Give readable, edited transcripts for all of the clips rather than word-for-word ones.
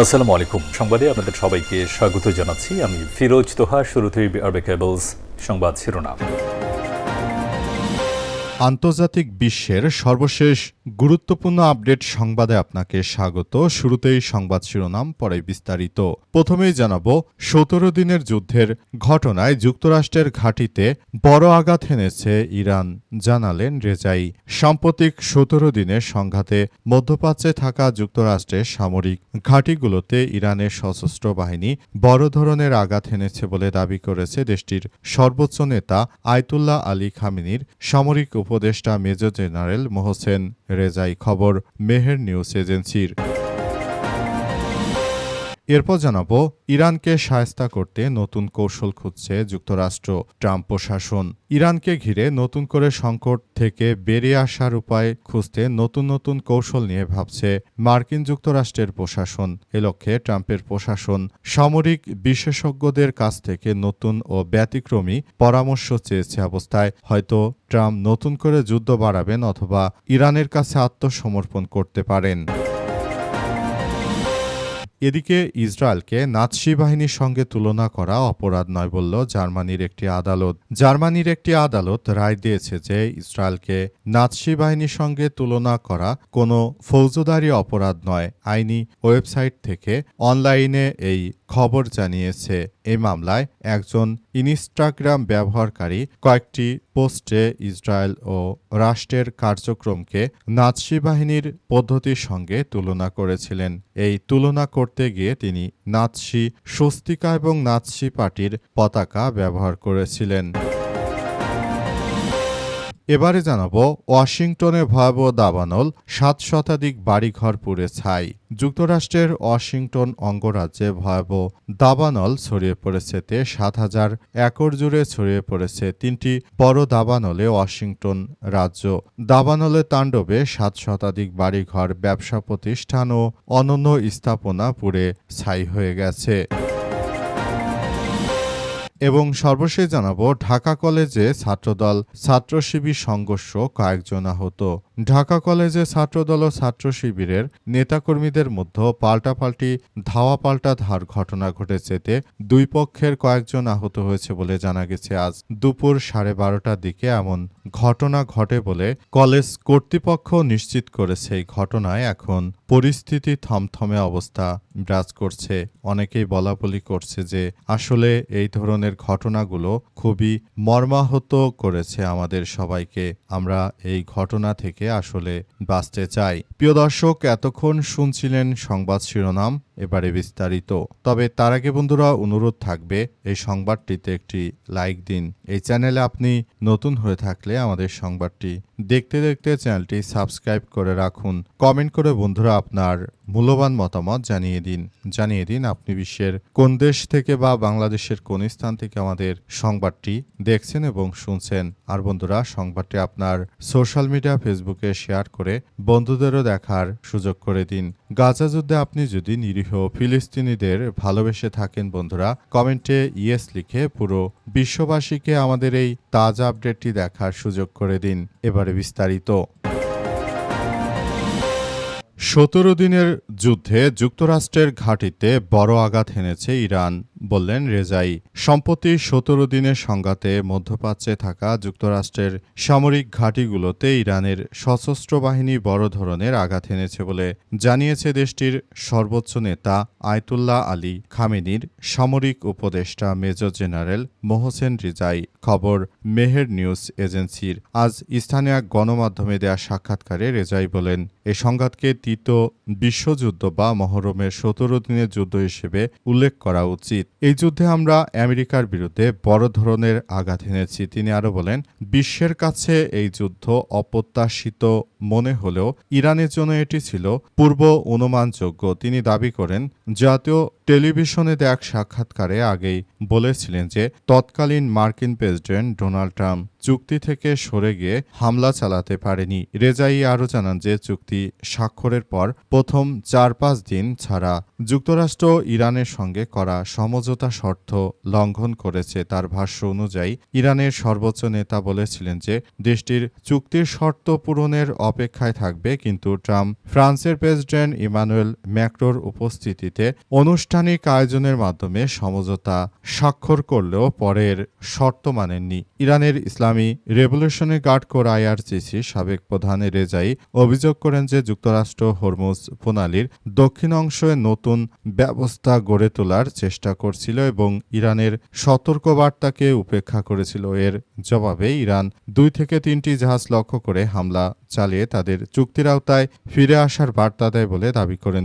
আসসালামু আলাইকুম। সংবাদে আপনাদের সবাইকে স্বাগত জানাচ্ছি। আমি ফিরোজ তোহা। শুরুতেই আরবে কেবলস সংবাদ শিরোনাম। আন্তর্জাতিক বিশ্বের সর্বশেষ গুরুত্বপূর্ণ আপডেট সংবাদে আপনাকে স্বাগত। শুরুতেই সংবাদ শিরোনাম, পরে বিস্তারিত। প্রথমেই জানাবো, ১৭ দিনের যুদ্ধের ঘটনায় যুক্তরাষ্ট্রের ঘাঁটিতে বড় আঘাত এনেছে ইরান, জানালেন রেজাই। সাম্প্রতিক ১৭ দিনের সংঘাতে মধ্যপ্রাচ্যে থাকা যুক্তরাষ্ট্রের সামরিক ঘাঁটিগুলোতে ইরানের সশস্ত্র বাহিনী বড় ধরনের আঘাত এনেছে বলে দাবি করেছে দেশটির সর্বোচ্চ নেতা আয়াতুল্লাহ আলী খামেনির সামরিক উপদেষ্টা মেজর জেনারেল মোহসেন রেজাই। খবর মেহের নিউজ এজেন্সির। এরপর জানাবো, ইরানকে শায়েস্তা করতে নতুন কৌশল খুঁজছে যুক্তরাষ্ট্র। ট্রাম্প প্রশাসন ইরানকে ঘিরে নতুন করে সংকট থেকে বেরিয়ে আসার উপায় খুঁজতে নতুন নতুন কৌশল নিয়ে ভাবছে মার্কিন যুক্তরাষ্ট্রের প্রশাসন। এ লক্ষ্যে ট্রাম্পের প্রশাসন সামরিক বিশেষজ্ঞদের কাছ থেকে নতুন ও ব্যতিক্রমী পরামর্শ চেয়েছে। অবস্থায় হয়তো ট্রাম্প নতুন করে যুদ্ধ বাড়াবেন অথবা ইরানের কাছে আত্মসমর্পণ করতে পারেন। এদিকে ইসরায়েলকে নাৎসি বাহিনীর সঙ্গে তুলনা করা অপরাধ নয় বলল জার্মানির একটি আদালত। জার্মানির একটি আদালত রায় দিয়েছে যে ইসরায়েলকে নাৎসি বাহিনীর সঙ্গে তুলনা করা কোনো ফৌজদারি অপরাধ নয়। আইনি ওয়েবসাইট থেকে অনলাইনে এই খবর জানিয়েছে। এই মামলায় একজন ইনস্টাগ্রাম ব্যবহারকারী কয়েকটি পোস্টে ইসরায়েল ও রাষ্ট্রের কার্যক্রমকে নাৎসি বাহিনীর পদ্ধতির সঙ্গে তুলনা করেছিলেন। এই তুলনা করতে গিয়ে তিনি নাৎসি স্বস্তিকা এবং নাৎসি পার্টির পতাকা ব্যবহার করেছিলেন। এবারে জানাবো, ওয়াশিংটনে ভয়াবহ দাবানল, ৭ শতাধিক বাড়িঘর পুড়ে ছাই। যুক্তরাষ্ট্রের ওয়াশিংটন অঙ্গরাজ্যে ভয়াবহ দাবানল ছড়িয়ে পড়েছে। ৭,০০০ একর জুড়ে ছড়িয়ে পড়েছে ৩টি বড় দাবানলে ওয়াশিংটন রাজ্য। দাবানলের তাণ্ডবে ৭ শতাধিক বাড়িঘর, ব্যবসা প্রতিষ্ঠান ও অনন্য স্থাপনা পুড়ে ছাই হয়ে গেছে। এবং সর্বশেষ জানাবো, ঢাকা কলেজে ছাত্রদল ছাত্র শিবির সংঘর্ষ, কয়েকজন আহত। ঢাকা কলেজে ছাত্রদল ও ছাত্র শিবিরের নেতাকর্মীদের মধ্যে পাল্টাপাল্টি ধাওয়া পাল্টা ধার ঘটনা ঘটেছে। দুই পক্ষের কয়েকজন আহত হয়েছে বলে জানা গেছে। আজ দুপুর 12:30টার দিকে এমন ঘটনা ঘটে বলে কলেজ কর্তৃপক্ষ নিশ্চিত করেছে। এই ঘটনায় এখন পরিস্থিতি থমথমে অবস্থা বিরাজ করছে। অনেকেই বলাবলি করছে যে আসলে এই ধরনের ঘটনাগুলো খুবই মর্মাহত করেছে আমাদের সবাইকে। আমরা এই ঘটনা থেকে আসলে বাঁচতে চাই। প্রিয় দর্শক, এতক্ষণ শুনছিলেন সংবাদ শিরোনাম, এবারে বিস্তারিত। তবে তার আগে বন্ধুরা, অনুরোধ থাকবে এই সংবাদটিতে একটি লাইক দিন। এই চ্যানেলে আপনি নতুন হয়ে থাকলে আমাদের সংবাদটি দেখতে দেখতে চ্যানেলটি সাবস্ক্রাইব করে রাখুন। কমেন্ট করে বন্ধুরা আপনার মূল্যবান মতামত জানিয়ে দিন আপনি বিশ্বের কোন দেশ থেকে বা বাংলাদেশের কোন স্থান থেকে আমাদের সংবাদটি দেখছেন এবং শুনছেন। আর বন্ধুরা, সংবাদটি আপনার সোশ্যাল মিডিয়া ফেসবুকে শেয়ার করে বন্ধুদেরও দেখার সুযোগ করে দিন। গাজা যুদ্ধে আপনি যদি নিরীহ ফিলিস্তিনিদের ভালোবেসে থাকেন বন্ধুরা, কমেন্টে ইয়েস লিখে পুরো বিশ্ববাসীকে আমাদের এই তাজা আপডেটটি দেখার সুযোগ করে দিন। এবারে বিস্তারিত। ১৭ দিনের যুদ্ধে যুক্তরাষ্ট্রের ঘাঁটিতে বড় আঘাত এনেছে ইরান, বললেন রেজাই। সম্প্রতি ১৭ দিনের সংঘাতে মধ্যপ্রাচ্যে থাকা যুক্তরাষ্ট্রের সামরিক ঘাঁটিগুলোতে ইরানের সশস্ত্র বাহিনী বড় ধরনের আঘাত এনেছে বলে জানিয়েছে দেশটির সর্বোচ্চ নেতা আয়াতুল্লাহ আলী খামেনির সামরিক উপদেষ্টা মেজর জেনারেল মোহসেন রেজাই। খবর মেহের নিউজ এজেন্সির। আজ স্থানীয় এক গণমাধ্যমে দেয়া সাক্ষাৎকারে রেজাই বলেন, এই সংঘাতকে তৃতীয় বিশ্বযুদ্ধ বা মহরমের ১৭ দিনের যুদ্ধ হিসেবে উল্লেখ করা উচিত। এই যুদ্ধে আমরা আমেরিকার বিরুদ্ধে বড় ধরনের আঘাত এনেছি। তিনি আরও বলেন, বিশ্বের কাছে এই যুদ্ধ অপ্রত্যাশিত মনে হলেও ইরানের জন্য এটি ছিল পূর্ব অনুমানযোগ্য। তিনি দাবি করেন, জাতীয় টেলিভিশনে দেয়া এক সাক্ষাৎকারে আগেই বলেছিলেন যে তৎকালীন মার্কিন প্রেসিডেন্ট ডোনাল্ড ট্রাম্প চুক্তি থেকে সরে গিয়ে হামলা চালাতে পারেনি। রেজাই আরও জানান যে চুক্তি স্বাক্ষরের পর প্রথম ৪-৫ দিন ছাড়া যুক্তরাষ্ট্র ইরানের সঙ্গে করা সমঝোতা শর্ত লঙ্ঘন করেছে। তার ভাষ্য অনুযায়ী ইরানের সর্বোচ্চ নেতা বলেছিলেন যে দেশটির চুক্তির শর্ত পূরণের অপেক্ষায় থাকবে, কিন্তু ট্রাম্প ফ্রান্সের প্রেসিডেন্ট ইমানুয়েল ম্যাক্রোর উপস্থিতিতে আনুষ্ঠানিক আয়োজনের মাধ্যমে সমঝোতা স্বাক্ষর করলেও পরের শর্ত মানেননি। ইরানের ইসলামী রেভলিউশনারি গার্ড কোর IRGC সাবেক প্রধান রেজাই অভিযোগ করেন যে যুক্তরাষ্ট্র হরমুজ প্রণালীর দক্ষিণ অংশে নতুন ব্যবস্থা গড়ে তোলার চেষ্টা করছিল এবং ইরানের সতর্কবার্তাকে উপেক্ষা করেছিল। এর জবাবে ইরান 2 থেকে 3টি জাহাজ লক্ষ্য করে হামলা চালিয়ে তাদের চুক্তির আওতায় ফিরে আসার বার্তা দেয় বলে দাবি করেন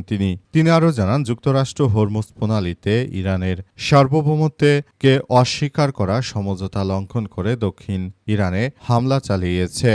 তিনি আরও জানান, যুক্তরাষ্ট্র হরমুজ প্রণালীতে ইরানের সার্বভৌমত্বকে অস্বীকার করা সমঝোতা লঙ্ঘন করে দক্ষিণ ইরানে হামলা চালিয়েছে।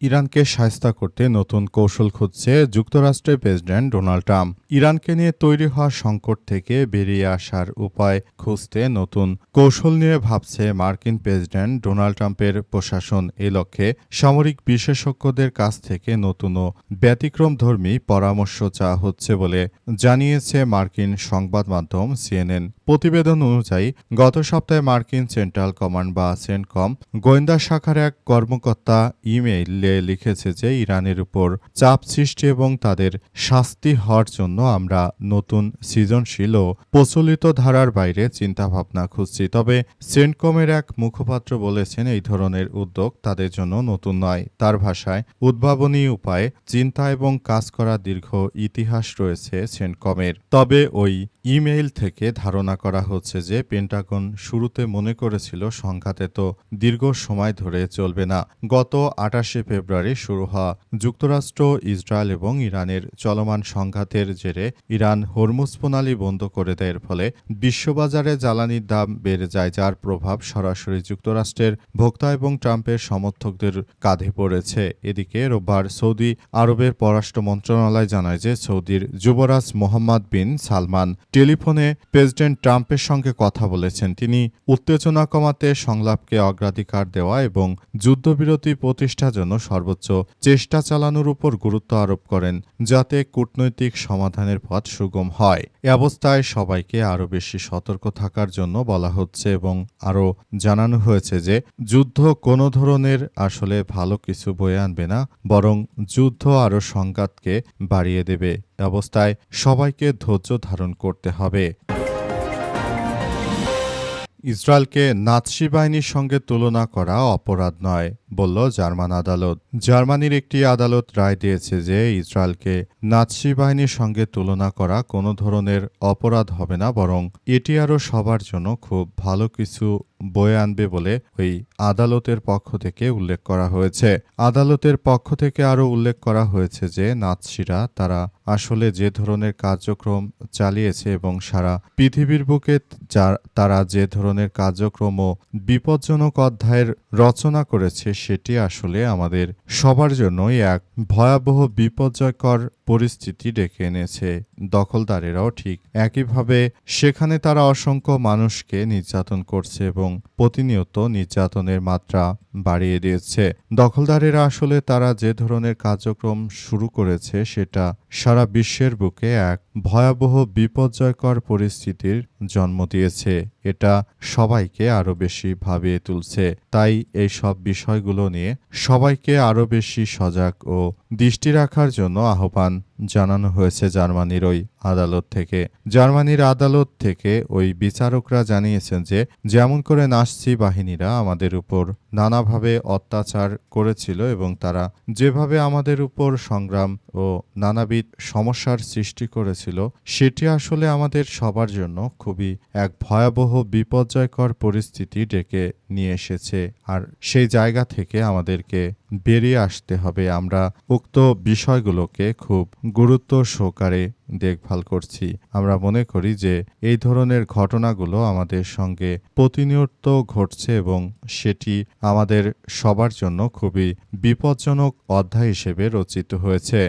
ইরানকে শায়েস্তা করতে নতুন কৌশল খুঁজছে যুক্তরাষ্ট্রের প্রেসিডেন্ট ডোনাল্ড ট্রাম্প। ইরানকে নিয়ে তৈরি হওয়া সংকট থেকে বেরিয়ে আসার উপায় খুঁজতে নতুন কৌশল নিয়ে ভাবছে মার্কিন প্রেসিডেন্ট ডোনাল্ড ট্রাম্পের প্রশাসন। এই লক্ষ্যে সামরিক বিশেষজ্ঞদের কাছ থেকে নতুন ও ব্যতিক্রমধর্মী পরামর্শ চাওয়া হচ্ছে বলে জানিয়েছে মার্কিন সংবাদ মাধ্যম CNN। প্রতিবেদন অনুযায়ী গত সপ্তাহে মার্কিন সেন্ট্রাল কমান্ড বা সেন্টকম গোয়েন্দা শাখার এক কর্মকর্তা ইমেইলে লিখেছে যে ইরানের উপর চাপ সৃষ্টি এবং তাদের শাস্তি হওয়ার জন্য আমরা নতুন সৃজনশীল ও প্রচলিত ধারার বাইরে চিন্তাভাবনা খুঁজছি। তবে সেন্টকমের এক মুখপাত্র বলেছেন, এই ধরনের উদ্যোগ তাদের জন্য নতুন নয়। তার ভাষায়, উদ্ভাবনী উপায়ে চিন্তা এবং কাজ করার দীর্ঘ ইতিহাস রয়েছে সেন্টকমের। তবে ওই ইমেইল থেকে ধারণা করা হচ্ছে যে পেন্টাগন শুরুতে মনে করেছিল সংঘাত এত দীর্ঘ সময় ধরে চলবে না। গত 28 ফেব্রুয়ারি শুরু হওয়া যুক্তরাষ্ট্র, ইসরায়েল এবং ইরানের চলমান সংঘাতের জেরে ইরান হরমুজ প্রণালী বন্ধ করে দেয়। এর ফলে বিশ্ববাজারে জ্বালানির দাম বেড়ে যায়, যার প্রভাব সরাসরি যুক্তরাষ্ট্রের ভোক্তা এবং ট্রাম্পের সমর্থকদের কাঁধে পড়েছে। এদিকে রোববার সৌদি আরবের পররাষ্ট্র মন্ত্রণালয় জানায় যে সৌদির যুবরাজ মোহাম্মদ বিন সালমান টেলিফোনে প্রেসিডেন্ট ট্রাম্পের সঙ্গে কথা বলেছেন। তিনি উত্তেজনা কমাতে সংলাপকে অগ্রাধিকার দেওয়া এবং যুদ্ধবিরতি প্রতিষ্ঠার জন্য সর্বোচ্চ চেষ্টা চালানোর উপর গুরুত্ব আরোপ করেন, যাতে কূটনৈতিক সমাধানের পথ সুগম হয়। এ অবস্থায় সবাইকে আরও বেশি সতর্ক থাকার জন্য বলা হচ্ছে এবং আরও জানানো হয়েছে যে যুদ্ধ কোনো ধরনের আসলে ভালো কিছু বয়ে আনবে না, বরং যুদ্ধ আরও সংঘাতকে বাড়িয়ে দেবে। অবস্থায় সবাইকে ধৈর্য ধারণ করতে হবে। ইসরায়েলকে নাৎসি বাহিনীর সঙ্গে তুলনা করা অপরাধ নয়, বলল জার্মান আদালত। জার্মানির একটি আদালত রায় দিয়েছে যে ইসরায়েলকে নাৎসি বাহিনীর সঙ্গে তুলনা করা কোনো ধরনের অপরাধ হবে না, বরং এটি আরও সবার জন্য খুব ভালো কিছু বয়ে আনবে বলে ওই আদালতের পক্ষ থেকে উল্লেখ করা হয়েছে। আদালতের পক্ষ থেকে আরও উল্লেখ করা হয়েছে যে নাৎসিরা তারা আসলে যে ধরনের কার্যক্রম চালিয়েছে এবং সারা পৃথিবীর বুকে তারা যে ধরনের কার্যক্রম ও বিপজ্জনক অধ্যায়ের রচনা করেছে সেটি আসলে আমাদের সবার জন্যই এক ভয়াবহ বিপর্যয়কর পরিস্থিতি ডেকে এনেছে। দখলদারেরাও ঠিক একইভাবে সেখানে তারা অসংখ্য মানুষকে নির্যাতন করছে এবং প্রতিনিয়ত নির্যাতনের মাত্রা বাড়িয়ে দিয়েছে। দখলদারেরা আসলে তারা যে ধরনের কার্যক্রম শুরু করেছে সেটা সারা বিশ্বের বুকে এক ভয়াবহ বিপর্যয়কর পরিস্থিতির জন্ম দিয়েছে। এটা সবাইকে আরও বেশি ভাবিয়ে তুলছে। তাই এই সব বিষয়গুলো নিয়ে সবাইকে আরও বেশি সজাগ ও দৃষ্টি রাখার জন্য আহ্বান জানানো হয়েছে জার্মানির ওই আদালত থেকে। জার্মানির আদালত থেকে ওই বিচারকরা জানিয়েছেন যে যেমন করে নাৎসি বাহিনীরা আমাদের উপর নানাভাবে অত্যাচার করেছিল এবং তারা যেভাবে আমাদের উপর সংগ্রাম ও নানাবিধ সমস্যার সৃষ্টি করেছিল সেটি আসলে আমাদের সবার জন্য খুবই এক ভয়াবহ বিপর্যয়কর পরিস্থিতি ডেকে নিয়ে এসেছে। আর সেই জায়গা থেকে আমাদেরকে বেরিয়ে আসতে হবে। আমরা উক্ত বিষয়গুলোকে খুব গুরুত্ব সহকারে দেখভাল করছি। আমরা মনে করি যে এই ধরনের ঘটনাগুলো আমাদের সঙ্গে প্রতিনিয়ত ঘটছে এবং সেটি আমাদের সবার জন্য খুবই বিপজ্জনক অধ্যায় হিসেবে রচিত হয়েছে।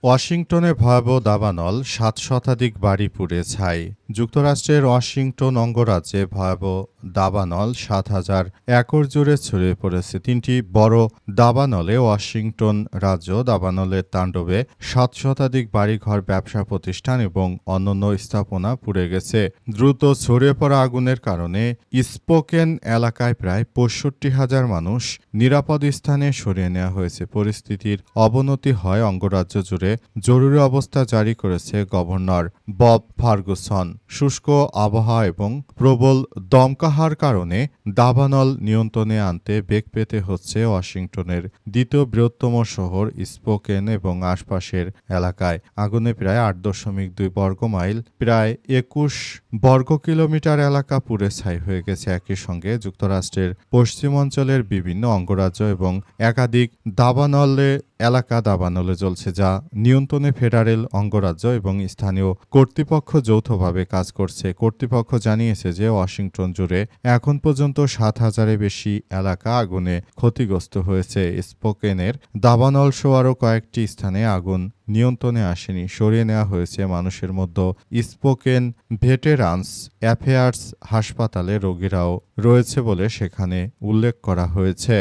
ওয়াশিংটনে ভয়াবহ দাবানল, 7 শতাধিক বাড়ি পুড়ে ছাই। যুক্তরাষ্ট্রের ওয়াশিংটন অঙ্গরাজ্যে ভয়াবহ দাবানল ৭,০০০ একর জুড়ে ছড়িয়ে পড়েছে। ৩টি বড় দাবানলে ওয়াশিংটন রাজ্য দাবানলের তাণ্ডবে ৭ শতাধিক বাড়িঘর, ব্যবসা প্রতিষ্ঠান এবং অন্যান্য স্থাপনা পুড়ে গেছে। দ্রুত ছড়িয়ে পড়া আগুনের কারণে স্পোকেন এলাকায় প্রায় ৬৫,০০০ মানুষ নিরাপদ স্থানে সরিয়ে নেওয়া হয়েছে। পরিস্থিতির অবনতি হয় অঙ্গরাজ্য জুড়ে জরুরি অবস্থা জারি করেছে গভর্নর বব ফার্গুসন। শুষ্ক আবহাওয়া এবং প্রবল দমকাহার কারণে দাবানল নিয়ন্ত্রণে আনতে বেগ পেতে হচ্ছে ওয়াশিংটনের দ্বিতীয় বৃহত্তম শহর স্পোকেন এবং আশপাশের এলাকায়। আগুনে প্রায় ৮.২ বর্গ মাইল, প্রায় ২১ বর্গ কিলোমিটার এলাকা পুড়ে ছাই হয়ে গেছে। একই সঙ্গে যুক্তরাষ্ট্রের পশ্চিমাঞ্চলের বিভিন্ন অঙ্গরাজ্য এবং একাধিক দাবানলে জ্বলছে, যা নিয়ন্ত্রণে ফেডারেল অঙ্গরাজ্য এবং স্থানীয় কর্তৃপক্ষ যৌথভাবে কাজ করছে। কর্তৃপক্ষ জানিয়েছে যে ওয়াশিংটন জুড়ে এখন পর্যন্ত ৭,০০০-এর বেশি এলাকা আগুনে ক্ষতিগ্রস্ত হয়েছে। স্পোকেনের দাবানল সহ আরও কয়েকটি স্থানে আগুন নিয়ন্ত্রণে আসেনি, সরিয়ে নেওয়া হয়েছে। মানুষের মধ্যে স্পোকেন ভেটেরান্স অ্যাফেয়ার্স হাসপাতালে রোগীরাও রয়েছে বলে সেখানে উল্লেখ করা হয়েছে।